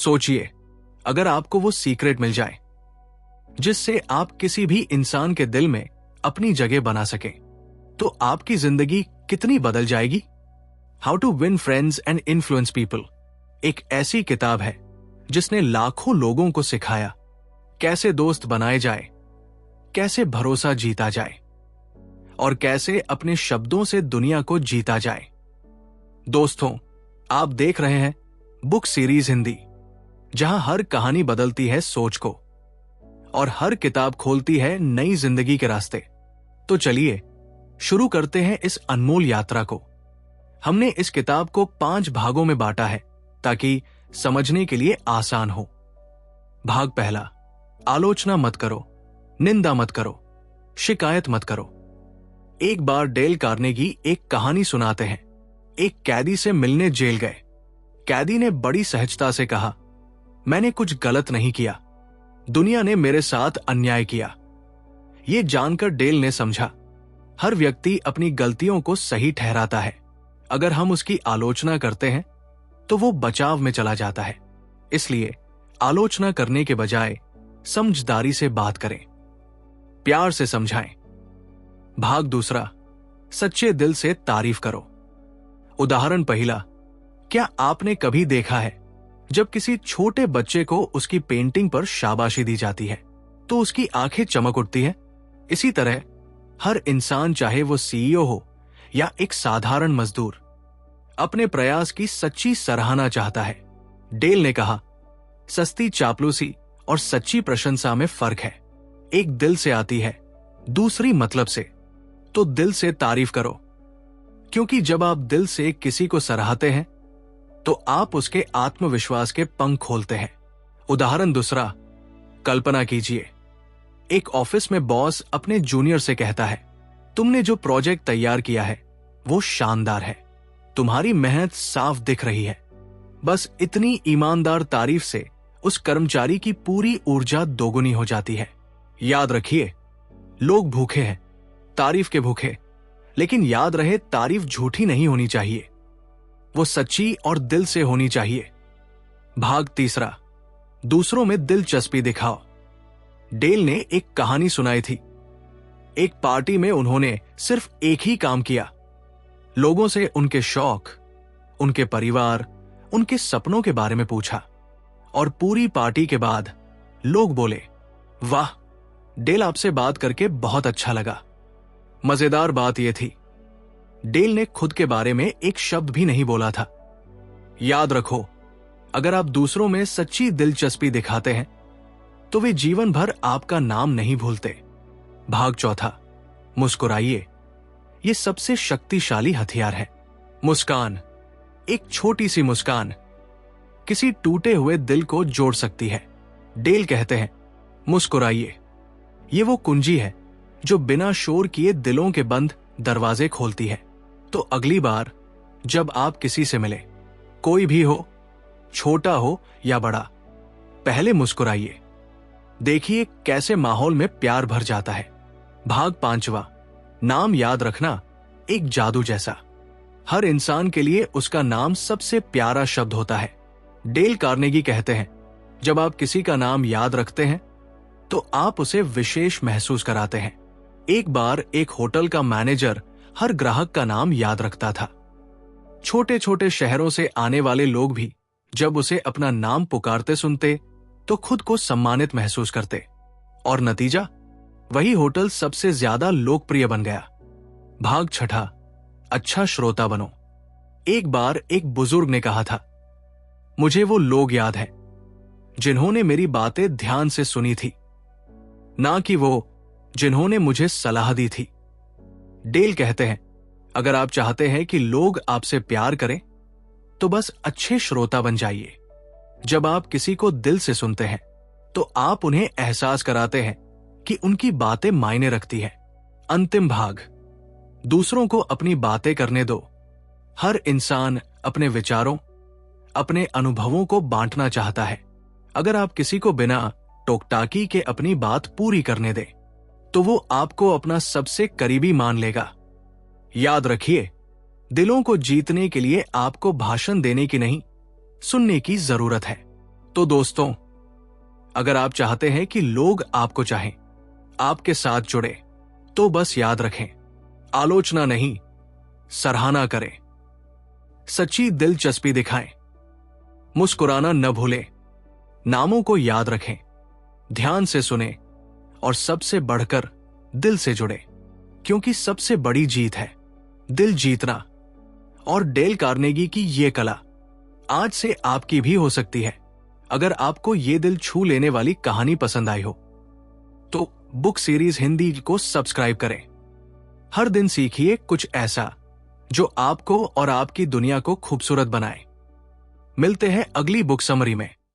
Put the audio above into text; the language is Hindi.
सोचिए, अगर आपको वो सीक्रेट मिल जाए जिससे आप किसी भी इंसान के दिल में अपनी जगह बना सकें, तो आपकी जिंदगी कितनी बदल जाएगी। How to win friends and influence people एक ऐसी किताब है जिसने लाखों लोगों को सिखाया कैसे दोस्त बनाए जाए, कैसे भरोसा जीता जाए और कैसे अपने शब्दों से दुनिया को जीता जाए। दोस्तों, आप देख रहे हैं बुक सीरीज हिंदी, जहां हर कहानी बदलती है सोच को और हर किताब खोलती है नई जिंदगी के रास्ते। तो चलिए शुरू करते हैं इस अनमोल यात्रा को। हमने इस किताब को 5 भागों में बांटा है ताकि समझने के लिए आसान हो। भाग पहला, आलोचना मत करो, निंदा मत करो, शिकायत मत करो। एक बार डेल कार्नेगी एक कहानी सुनाते हैं। एक कैदी से मिलने जेल गए। कैदी ने बड़ी सहजता से कहा, मैंने कुछ गलत नहीं किया, दुनिया ने मेरे साथ अन्याय किया। यह जानकर डेल ने समझा, हर व्यक्ति अपनी गलतियों को सही ठहराता है। अगर हम उसकी आलोचना करते हैं तो वो बचाव में चला जाता है। इसलिए आलोचना करने के बजाय समझदारी से बात करें, प्यार से समझाएं। भाग दूसरा, सच्चे दिल से तारीफ करो। उदाहरण पहला, क्या आपने कभी देखा है जब किसी छोटे बच्चे को उसकी पेंटिंग पर शाबाशी दी जाती है तो उसकी आंखें चमक उठती हैं? इसी तरह हर इंसान, चाहे वो सीईओ हो या एक साधारण मजदूर, अपने प्रयास की सच्ची सराहना चाहता है। डेल ने कहा, सस्ती चापलूसी और सच्ची प्रशंसा में फर्क है। एक दिल से आती है, दूसरी मतलब से। तो दिल से तारीफ करो, क्योंकि जब आप दिल से किसी को सराहते हैं तो आप उसके आत्मविश्वास के पंख खोलते हैं। उदाहरण दूसरा, कल्पना कीजिए, एक ऑफिस में बॉस अपने जूनियर से कहता है, तुमने जो प्रोजेक्ट तैयार किया है वो शानदार है, तुम्हारी मेहनत साफ दिख रही है। बस इतनी ईमानदार तारीफ से उस कर्मचारी की पूरी ऊर्जा दोगुनी हो जाती है। याद रखिए, लोग भूखे हैं, तारीफ के भूखे, लेकिन याद रहे तारीफ झूठी नहीं होनी चाहिए, वो सच्ची और दिल से होनी चाहिए। भाग तीसरा, दूसरों में दिलचस्पी दिखाओ। डेल ने एक कहानी सुनाई थी। एक पार्टी में उन्होंने सिर्फ एक ही काम किया, लोगों से उनके शौक, उनके परिवार, उनके सपनों के बारे में पूछा और पूरी पार्टी के बाद लोग बोले, वाह, डेल आपसे बात करके बहुत अच्छा लगा। मजेदार बात यह थी, डेल ने खुद के बारे में एक शब्द भी नहीं बोला था। याद रखो, अगर आप दूसरों में सच्ची दिलचस्पी दिखाते हैं तो वे जीवन भर आपका नाम नहीं भूलते। भाग चौथा, मुस्कुराइए। यह सबसे शक्तिशाली हथियार है। मुस्कान, एक छोटी सी मुस्कान किसी टूटे हुए दिल को जोड़ सकती है। डेल कहते हैं, मुस्कुराइए। ये वो कुंजी है जो बिना शोर किए दिलों के बंद दरवाजे खोलती है। तो अगली बार जब आप किसी से मिले, कोई भी हो, छोटा हो या बड़ा, पहले मुस्कुराइए। देखिए कैसे माहौल में प्यार भर जाता है। भाग पांचवा, नाम याद रखना एक जादू जैसा। हर इंसान के लिए उसका नाम सबसे प्यारा शब्द होता है। डेल कार्नेगी कहते हैं, जब आप किसी का नाम याद रखते हैं तो आप उसे विशेष महसूस कराते हैं। एक बार एक होटल का मैनेजर हर ग्राहक का नाम याद रखता था। छोटे छोटे शहरों से आने वाले लोग भी जब उसे अपना नाम पुकारते सुनते तो खुद को सम्मानित महसूस करते और नतीजा, वही होटल सबसे ज्यादा लोकप्रिय बन गया। भाग छठा, अच्छा श्रोता बनो। एक बार एक बुजुर्ग ने कहा था, मुझे वो लोग याद हैं जिन्होंने मेरी बातें ध्यान से सुनी थी, ना कि वो जिन्होंने मुझे सलाह दी थी। डेल कहते हैं, अगर आप चाहते हैं कि लोग आपसे प्यार करें तो बस अच्छे श्रोता बन जाइए। जब आप किसी को दिल से सुनते हैं तो आप उन्हें एहसास कराते हैं कि उनकी बातें मायने रखती हैं। अंतिम भाग, दूसरों को अपनी बातें करने दो। हर इंसान अपने विचारों, अपने अनुभवों को बांटना चाहता है। अगर आप किसी को बिना टोकटाकी के अपनी बात पूरी करने दें तो वो आपको अपना सबसे करीबी मान लेगा। याद रखिए, दिलों को जीतने के लिए आपको भाषण देने की नहीं, सुनने की जरूरत है। तो दोस्तों, अगर आप चाहते हैं कि लोग आपको चाहें, आपके साथ जुड़े, तो बस याद रखें, आलोचना नहीं, सराहना करें, सच्ची दिलचस्पी दिखाएं, मुस्कुराना न भूलें, नामों को याद रखें, ध्यान से सुने और सबसे बढ़कर दिल से जुड़े, क्योंकि सबसे बड़ी जीत है दिल जीतना। और डेल कार्नेगी की ये कला आज से आपकी भी हो सकती है। अगर आपको ये दिल छू लेने वाली कहानी पसंद आई हो तो बुक सीरीज हिंदी को सब्सक्राइब करें। हर दिन सीखिए कुछ ऐसा जो आपको और आपकी दुनिया को खूबसूरत बनाए। मिलते हैं अगली बुक समरी में।